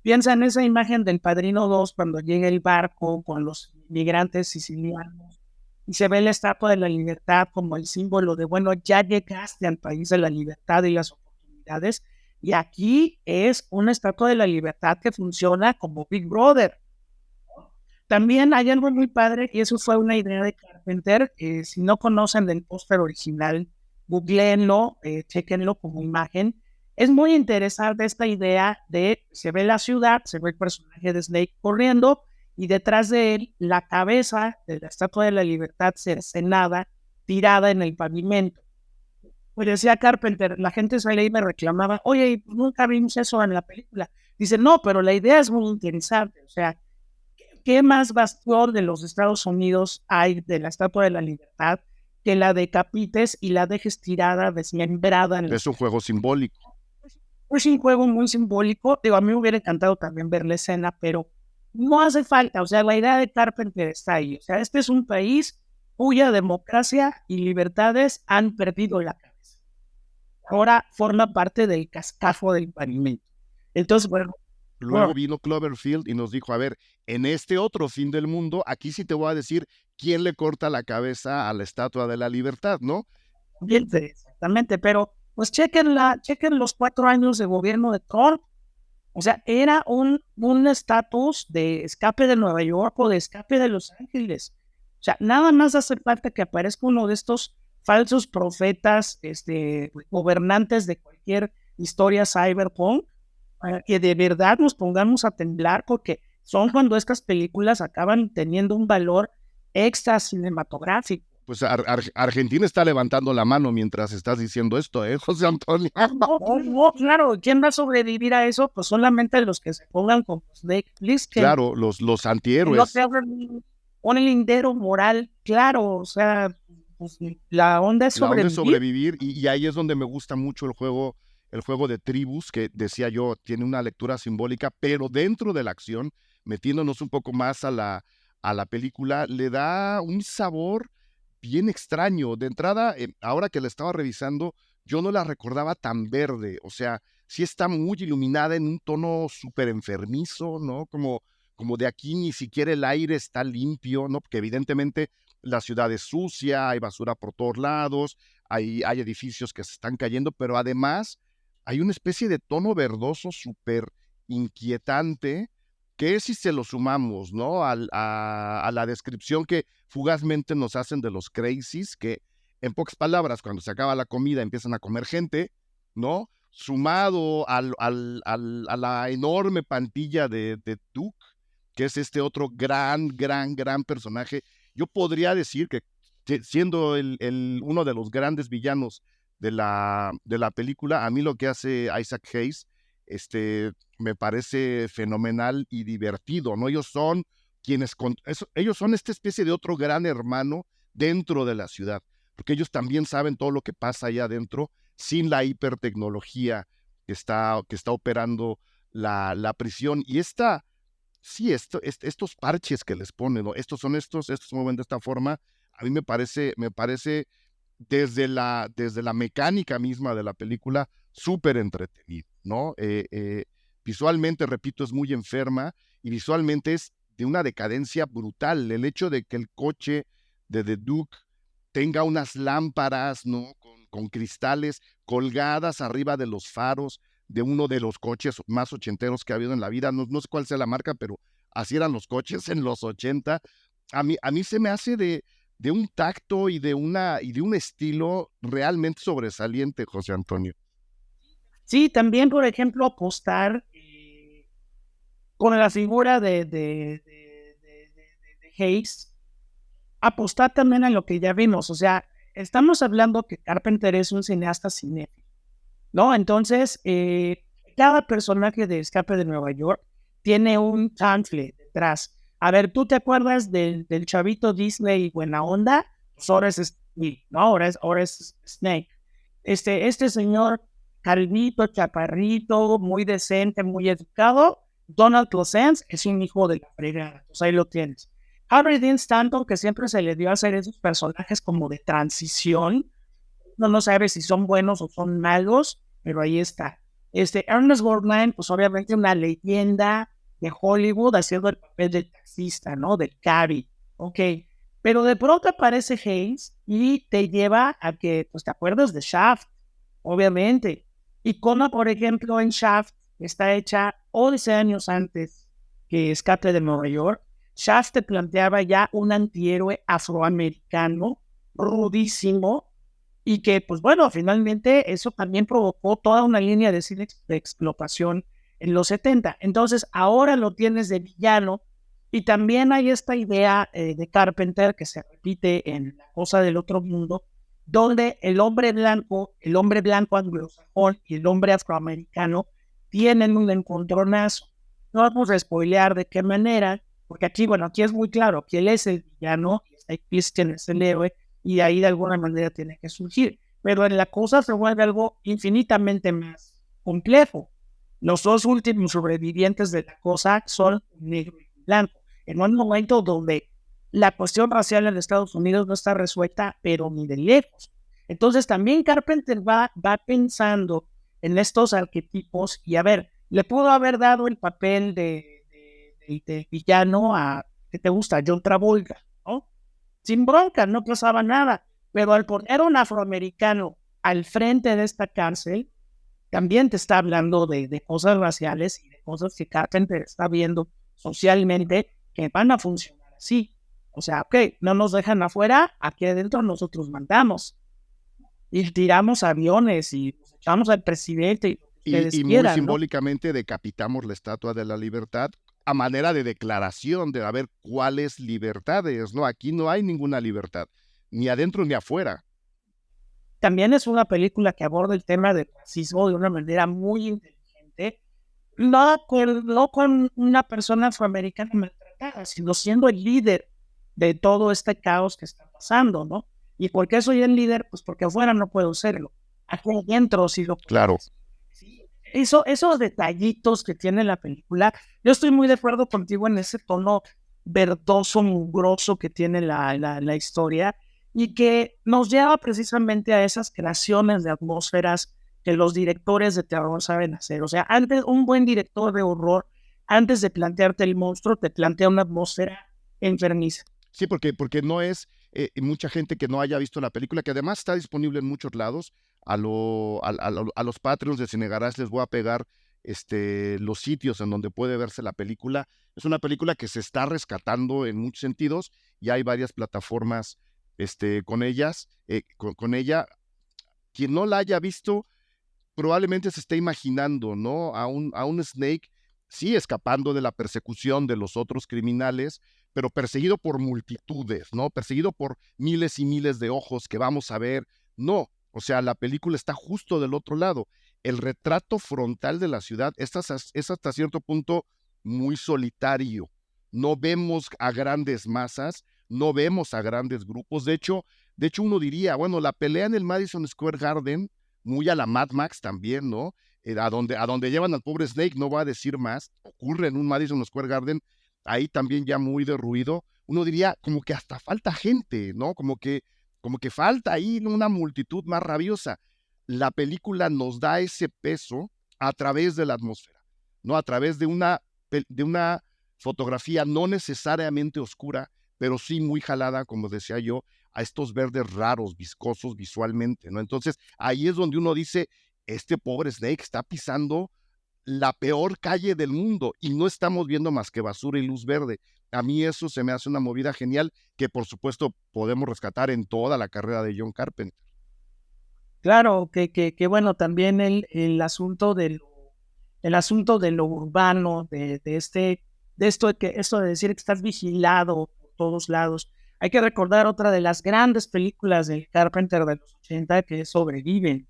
Piensa en esa imagen del Padrino 2 cuando llega el barco con los migrantes sicilianos y se ve la Estatua de la Libertad como el símbolo de, bueno, ya llegaste al país de la libertad y las oportunidades, y aquí es una Estatua de la Libertad que funciona como Big Brother. También hay algo muy padre, y eso fue una idea de Carpenter. Si no conocen el póster original, googleenlo, chequenlo como imagen. Es muy interesante esta idea de, se ve la ciudad, se ve el personaje de Snake corriendo, y detrás de él la cabeza de la Estatua de la Libertad cercenada, tirada en el pavimento. Pues decía Carpenter, la gente salía y me reclamaba, oye, nunca vimos eso en la película. Dice, no, pero la idea es muy interesante. O sea, ¿qué más bastión de los Estados Unidos hay de la Estatua de la Libertad que la decapites y la dejes tirada, desmembrada? Es un juego simbólico. Es un juego muy simbólico. Digo, a mí me hubiera encantado también ver la escena, pero no hace falta. O sea, la idea de Carpenter está ahí. O sea, este es un país cuya democracia y libertades han perdido la cabeza. Ahora forma parte del cascajo del pavimento. Entonces, bueno. Luego vino Cloverfield y nos dijo, a ver, en este otro fin del mundo, aquí sí te voy a decir quién le corta la cabeza a la Estatua de la Libertad, ¿no? Bien, exactamente, pero pues chequen los 4 años de gobierno de Trump. O sea, era un estatus de Escape de Nueva York o de Escape de Los Ángeles. O sea, nada más hace falta que aparezca uno de estos falsos profetas, gobernantes de cualquier historia cyberpunk, para que de verdad nos pongamos a temblar, porque son cuando estas películas acaban teniendo un valor extra cinematográfico. Pues Argentina está levantando la mano mientras estás diciendo esto, José Antonio. No, claro, ¿quién va a sobrevivir a eso? Pues solamente los que se pongan como Snake Plissken. Claro, los antihéroes. un lindero moral claro, o sea, pues, la onda es La onda es sobrevivir. sobrevivir y ahí es donde me gusta mucho el juego de tribus, que decía yo, tiene una lectura simbólica, pero dentro de la acción, metiéndonos un poco más a la película, le da un sabor bien extraño. De entrada, ahora que la estaba revisando, yo no la recordaba tan verde, o sea, sí está muy iluminada en un tono súper enfermizo, ¿no? Como de aquí ni siquiera el aire está limpio, ¿no? Porque evidentemente la ciudad es sucia, hay basura por todos lados, hay edificios que se están cayendo, pero además hay una especie de tono verdoso súper inquietante, que si se lo sumamos, ¿no? A la descripción que fugazmente nos hacen de los crazies, que en pocas palabras, cuando se acaba la comida empiezan a comer gente, ¿no? Sumado a la enorme pantilla de Duke, que es este otro gran personaje. Yo podría decir que siendo uno de los grandes villanos de la película, a mí lo que hace Isaac Hayes, me parece fenomenal y divertido, ¿no? Ellos son ellos son esta especie de otro gran hermano dentro de la ciudad, porque ellos también saben todo lo que pasa allá adentro sin la hipertecnología que está operando la prisión. Y sí, estos parches que les ponen, ¿no? Estos se mueven de esta forma, a mí me parece desde la mecánica misma de la película, súper entretenido, ¿no? Visualmente, repito, es muy enferma y visualmente es de una decadencia brutal. El hecho de que el coche de The Duke tenga unas lámparas, ¿no? Con cristales colgadas arriba de los faros de uno de los coches más ochenteros que ha habido en la vida. No sé cuál sea la marca, pero así eran los coches en los 80. A mí se me hace de un tacto y de un estilo realmente sobresaliente, José Antonio. Sí, también, por ejemplo, apostar con la figura de Hayes, apostar también a lo que ya vimos. O sea, estamos hablando que Carpenter es un cineasta cinéfilo, ¿no? Entonces, cada personaje de Escape de Nueva York tiene un chanfle detrás. A ver, ¿tú te acuerdas del chavito Disney buena onda? Pues ahora es Steve, ¿no? Ahora es Snake. Este señor calvito, chaparrito, muy decente, muy educado, Donald Pleasence es un hijo de la fregada. Pues ahí lo tienes. Harry Dean Stanton, que siempre se le dio a hacer esos personajes como de transición, no sabe si son buenos o son malos, pero ahí está. Ernest Borgnine, pues obviamente una leyenda de Hollywood haciendo el papel del taxista, ¿no? Del cabby, ok. Pero de pronto aparece Hayes y te lleva a que, pues te acuerdas de Shaft, obviamente. Y como, por ejemplo, en Shaft está hecha 11 años antes que Escape de Nueva York, Shaft te planteaba ya un antihéroe afroamericano, rudísimo, y que, pues bueno, finalmente eso también provocó toda una línea de cine de explotación en los 70. Entonces, ahora lo tienes de villano, y también hay esta idea de Carpenter que se repite en La cosa del otro mundo, donde el hombre blanco anglosajón y el hombre afroamericano tienen un encontronazo. No vamos a spoilear de qué manera, porque aquí, bueno, aquí es muy claro que él es el villano y Christian es el héroe, y de ahí de alguna manera tiene que surgir. Pero en la cosa se vuelve algo infinitamente más complejo. Los dos últimos sobrevivientes de la cosa son negro y blanco. En un momento donde la cuestión racial en Estados Unidos no está resuelta, pero ni de lejos. Entonces también Carpenter va pensando en estos arquetipos y a ver, le pudo haber dado el papel de villano a, ¿qué te gusta? John Travolta, ¿no? Sin bronca, no pasaba nada. Pero al poner un afroamericano al frente de esta cárcel, también te está hablando de cosas raciales y de cosas que Carpenter está viendo socialmente que van a funcionar así. O sea, ok, no nos dejan afuera, aquí adentro nosotros mandamos. Y tiramos aviones y nos echamos al presidente y lo que ustedes Y muy quieran, ¿no? simbólicamente decapitamos la Estatua de la Libertad a manera de declaración de a ver cuáles libertades, ¿no? Aquí no hay ninguna libertad, ni adentro ni afuera. También es una película que aborda el tema del racismo de una manera muy inteligente, no con una persona afroamericana maltratada, sino siendo el líder de todo este caos que está pasando, ¿no? ¿Y por qué soy el líder? Pues porque afuera no puedo serlo. Aquí adentro sí lo puedo. Claro. Sí, esos detallitos que tiene la película, yo estoy muy de acuerdo contigo en ese tono verdoso, mugroso que tiene la historia y que nos lleva precisamente a esas creaciones de atmósferas que los directores de terror saben hacer. O sea, antes un buen director de horror, antes de plantearte el monstruo, te plantea una atmósfera enfermiza. Sí, porque no es mucha gente que no haya visto la película, que además está disponible en muchos lados. A los Patreons de Cinegarage les voy a pegar los sitios en donde puede verse la película. Es una película que se está rescatando en muchos sentidos y hay varias plataformas con ellas, con ella. Quien no la haya visto probablemente se esté imaginando, ¿no? A un Snake, sí, escapando de la persecución de los otros criminales, pero perseguido por multitudes, ¿no? Perseguido por miles y miles de ojos que vamos a ver. No, o sea, la película está justo del otro lado. El retrato frontal de la ciudad es hasta cierto punto muy solitario. No vemos a grandes masas, no vemos a grandes grupos. De hecho, uno diría, bueno, la pelea en el Madison Square Garden, muy a la Mad Max también, ¿no? A donde llevan al pobre Snake, no va a decir más, ocurre en un Madison Square Garden, ahí también ya muy derruido. Uno diría como que hasta falta gente, ¿no? Como que falta ahí una multitud más rabiosa. La película nos da ese peso a través de la atmósfera, ¿no? A través de una fotografía no necesariamente oscura, pero sí muy jalada, como decía yo, a estos verdes raros, viscosos visualmente, ¿no? Entonces, ahí es donde uno dice, este pobre Snake está pisando la peor calle del mundo y no estamos viendo más que basura y luz verde. A mí eso se me hace una movida genial que por supuesto podemos rescatar en toda la carrera de John Carpenter. Claro, que bueno, también el asunto de lo urbano, esto de decir que estás vigilado por todos lados. Hay que recordar otra de las grandes películas de Carpenter de los 80 que es Sobreviven,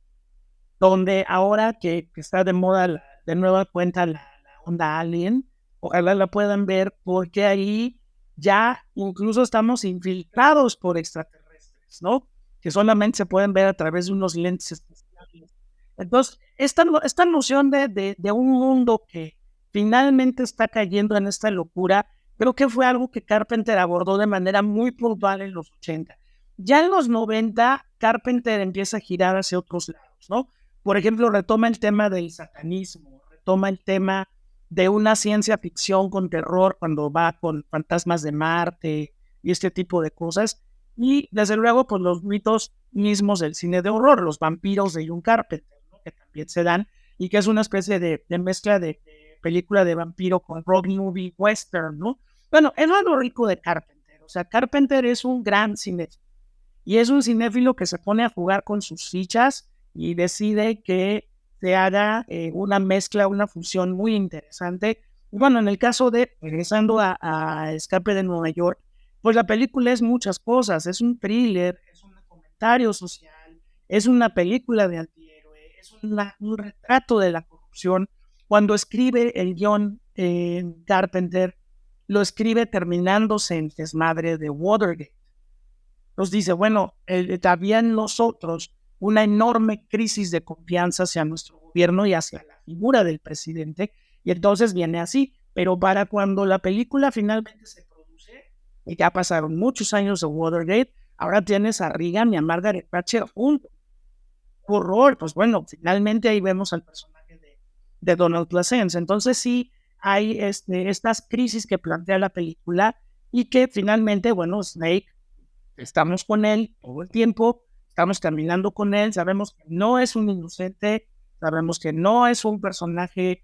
donde ahora que está de moda de nueva cuenta la onda Alien, ojalá la puedan ver porque ahí ya incluso estamos infiltrados por extraterrestres, ¿no? Que solamente se pueden ver a través de unos lentes especiales. Entonces, esta noción de un mundo que finalmente está cayendo en esta locura, creo que fue algo que Carpenter abordó de manera muy puntual en los 80. Ya en los 90, Carpenter empieza a girar hacia otros lados, ¿no? Por ejemplo, retoma el tema del satanismo, retoma el tema de una ciencia ficción con terror cuando va con fantasmas de Marte y este tipo de cosas. Y desde luego, pues los mitos mismos del cine de horror, los vampiros de John Carpenter, ¿no? Que también se dan y que es una especie de mezcla de película de vampiro con rock movie western, ¿no? Bueno, es lo rico de Carpenter. O sea, Carpenter es un gran cinéfilo y es un cinéfilo que se pone a jugar con sus fichas y decide que se haga una mezcla, una fusión muy interesante. Y bueno, en el caso de, regresando a Escape de Nueva York, pues la película es muchas cosas, es un thriller, es un comentario social, es una película de antihéroe, es un retrato de la corrupción. Cuando escribe el guión Carpenter, lo escribe terminándose en desmadre de Watergate. Nos dice, bueno, había en nosotros una enorme crisis de confianza hacia nuestro gobierno y hacia la figura del presidente, y entonces viene así, pero para cuando la película finalmente se produce, y ya pasaron muchos años de Watergate, ahora tienes a Reagan y a Margaret Thatcher juntos. Horror, pues bueno, finalmente ahí vemos al personaje de Donald Pleasence. Entonces sí hay estas crisis que plantea la película y que finalmente, bueno, Snake, estamos con él todo el tiempo, estamos caminando con él, sabemos que no es un inocente, sabemos que no es un personaje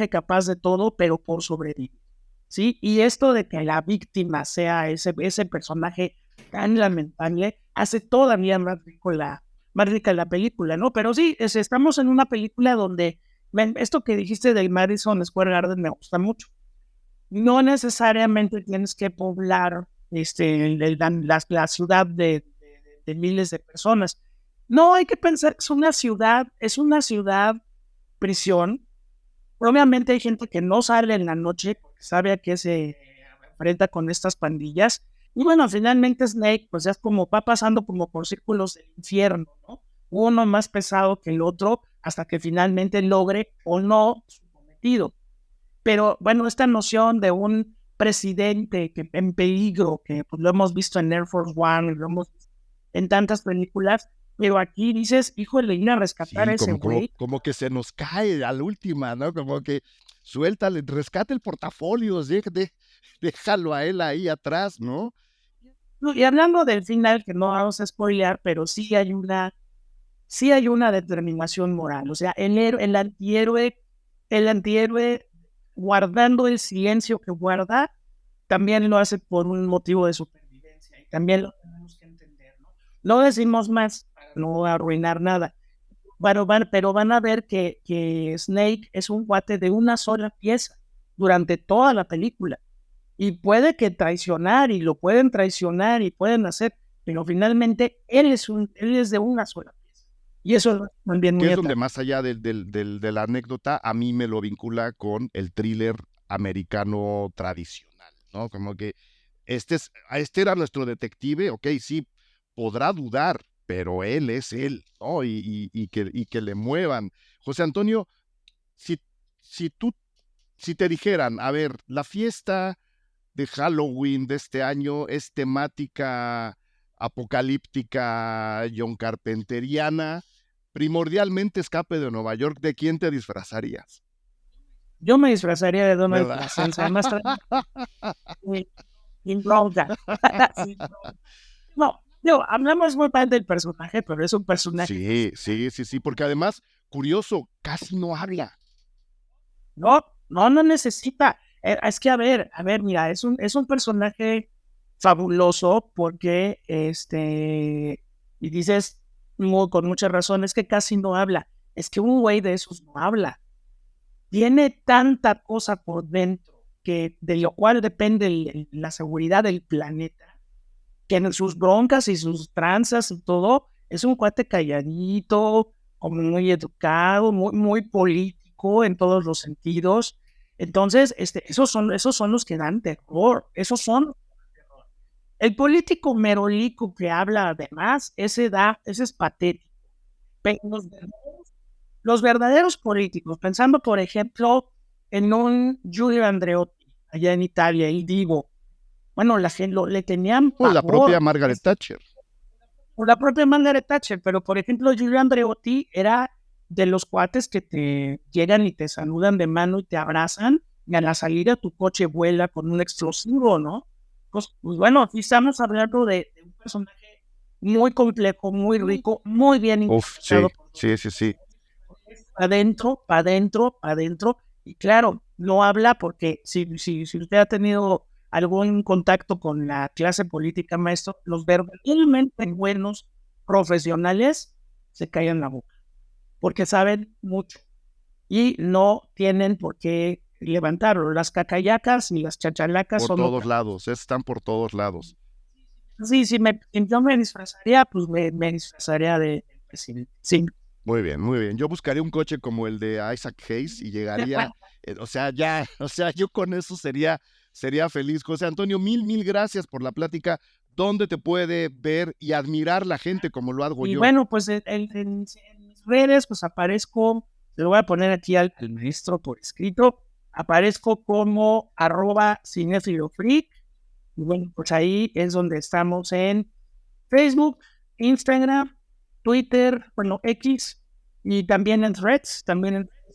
capaz de todo, pero por sobrevivir, ¿sí? Y esto de que la víctima sea ese personaje tan lamentable hace todavía más rica la película, ¿no? Pero sí, estamos en una película donde, esto que dijiste del Madison Square Garden me gusta mucho. No necesariamente tienes que poblar la ciudad de miles de personas. No, hay que pensar que es una ciudad prisión. Obviamente hay gente que no sale en la noche porque sabe a qué se enfrenta con estas pandillas, Y bueno, finalmente Snake, pues es como va pasando como por círculos del infierno, ¿no? Uno más pesado que el otro, hasta que finalmente logre o no su cometido. Pero bueno, esta noción de un presidente que en peligro, que pues, lo hemos visto en Air Force One, lo hemos visto en tantas películas, pero aquí dices, híjole, ir a rescatar a Sí, ese güey. como que se nos cae a la última, ¿no? Como que suéltale, rescate el portafolio, déjalo a él ahí atrás, ¿no? No, y hablando del final, que no vamos a spoilear, pero sí hay una determinación moral. O sea, el antihéroe, guardando el silencio que guarda, también lo hace por un motivo de supervivencia. Y también lo tenemos que entender, ¿no? No decimos más para no arruinar nada. Pero van a ver que Snake es un cuate de una sola pieza durante toda la película. Y puede que traicionar, y lo pueden traicionar, y pueden hacer, pero finalmente él es de una sola pieza. Y eso es también Que muy es donde atractivo. más allá de la anécdota, a mí me lo vincula con el thriller americano tradicional, ¿no? Como que este era nuestro detective, ok, sí, podrá dudar, pero él es él, ¿no? Y que le muevan. José Antonio, si, si tú, si te dijeran, a ver, la fiesta de Halloween de este año es temática apocalíptica, John Carpenteriana, primordialmente Escape de Nueva York, ¿de quién te disfrazarías? Yo me disfrazaría de Donald ¿Verdad? Pleasence, además sin bronca. Sin bronca. No, digo, hablamos muy mal del personaje, pero es un personaje. Sí, porque además, curioso, casi no habla. No necesita. Es que, a ver, mira, es un personaje fabuloso porque, y dices con mucha razón, es que casi no habla. Es que un güey de esos no habla. Tiene tanta cosa por dentro que de lo cual depende la seguridad del planeta, que en sus broncas y sus tranzas y todo, es un cuate calladito, como muy educado, muy político en todos los sentidos. Entonces, esos son los que dan terror, esos son. El político merolico que habla además, ese es patético. Pero los verdaderos políticos, pensando por ejemplo en un Giulio Andreotti, allá en Italia, el Divo, bueno, la gente le tenían O la propia pavor. Margaret Thatcher. Por la propia Margaret Thatcher, pero por ejemplo, Giulio Andreotti era de los cuates que te llegan y te saludan de mano y te abrazan, y a la salida tu coche vuela con un explosivo, ¿no? Pues bueno, aquí estamos hablando de un personaje muy complejo, muy rico, muy bien Uf, interpretado sí, por los sí. adentro, para adentro, para adentro, y claro, no habla porque si usted ha tenido algún contacto con la clase política, maestro, los verdaderamente buenos profesionales se callan la boca, porque saben mucho y no tienen por qué levantarlo. Las cacayacas y las chachalacas Por son todos otra. lados, están por todos lados. Sí, si yo me disfrazaría, pues me disfrazaría de presidente. Sí. Muy bien. Yo buscaría un coche como el de Isaac Hayes y llegaría, o sea, ya, o sea, yo con eso sería feliz. José Antonio, mil gracias por la plática. ¿Dónde te puede ver y admirar la gente como lo hago Y yo? bueno, pues en mis redes, pues aparezco, le voy a poner aquí al maestro por escrito, aparezco como @cinefilofreak, y bueno, pues ahí es donde estamos en Facebook, Instagram, Twitter, bueno, X, y también en Threads,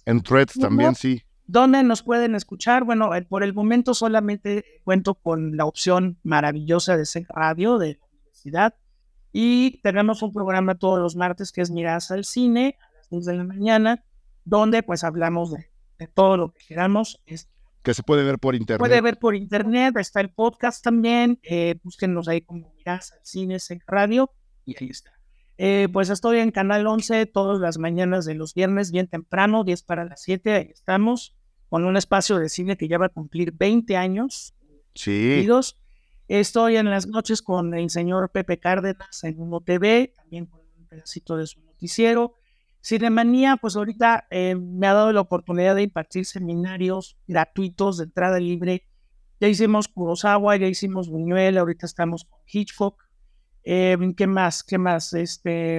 En Threads también, sí. ¿Dónde nos pueden escuchar? Bueno, por el momento solamente cuento con la opción maravillosa de ser radio de la universidad, y tenemos un programa todos los martes que es Miradas al Cine a las 2 de la mañana, donde pues hablamos de todo lo que queramos. Que se puede ver por Puede internet. ver por internet, está el podcast también, búsquenos ahí como Miradas al Cine en radio, y ahí está. Pues estoy en Canal 11 todas las mañanas de los viernes, bien temprano, 10 para las 7, ahí estamos, con un espacio de cine que ya va a cumplir 20 años. Sí. Estoy en las noches con el señor Pepe Cárdenas en Uno TV, también con un pedacito de su noticiero. Cinemanía, pues ahorita me ha dado la oportunidad de impartir seminarios gratuitos de entrada libre Ya hicimos Kurosawa, ya hicimos Buñuel, ahorita estamos con Hitchcock. ¿Qué más?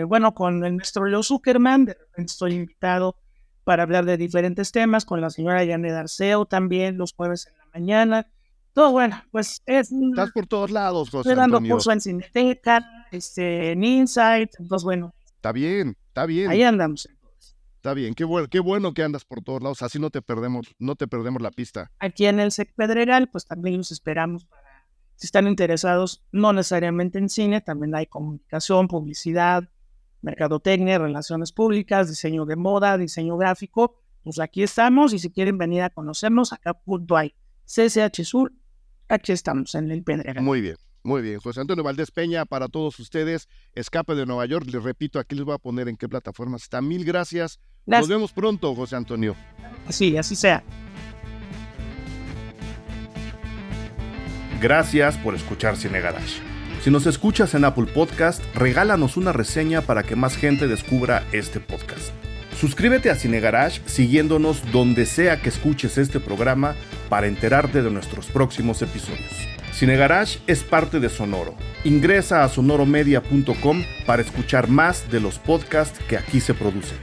Bueno, con el maestro Leo Zuckerman, de repente estoy invitado para hablar de diferentes temas, con la señora Janet Arceo también, los jueves en la mañana. Todo bueno, pues Estás por todos lados, José estoy dando Antonio. curso en Cineteca, en Insight, entonces bueno. Está bien. Ahí andamos. Está bien, qué bueno que andas por todos lados, así no te perdemos la pista. Aquí en el SEC Pedregal, pues también los esperamos para, si están interesados, no necesariamente en cine, también hay comunicación, publicidad, mercadotecnia, relaciones públicas, diseño de moda, diseño gráfico. Pues aquí estamos y si quieren venir a conocernos, acá punto hay CCH Sur, aquí estamos en el Pedregal. Muy bien. José Antonio Valdés Peña, para todos ustedes, Escape de Nueva York, les repito, aquí les voy a poner en qué plataformas está. Mil gracias. Nos vemos pronto, José Antonio. Así sea. Gracias por escuchar Cine Garage. Si nos escuchas en Apple Podcast, regálanos una reseña para que más gente descubra este podcast. Suscríbete a Cine Garage siguiéndonos donde sea que escuches este programa para enterarte de nuestros próximos episodios. Cine Garage es parte de Sonoro. Ingresa a sonoromedia.com para escuchar más de los podcasts que aquí se producen.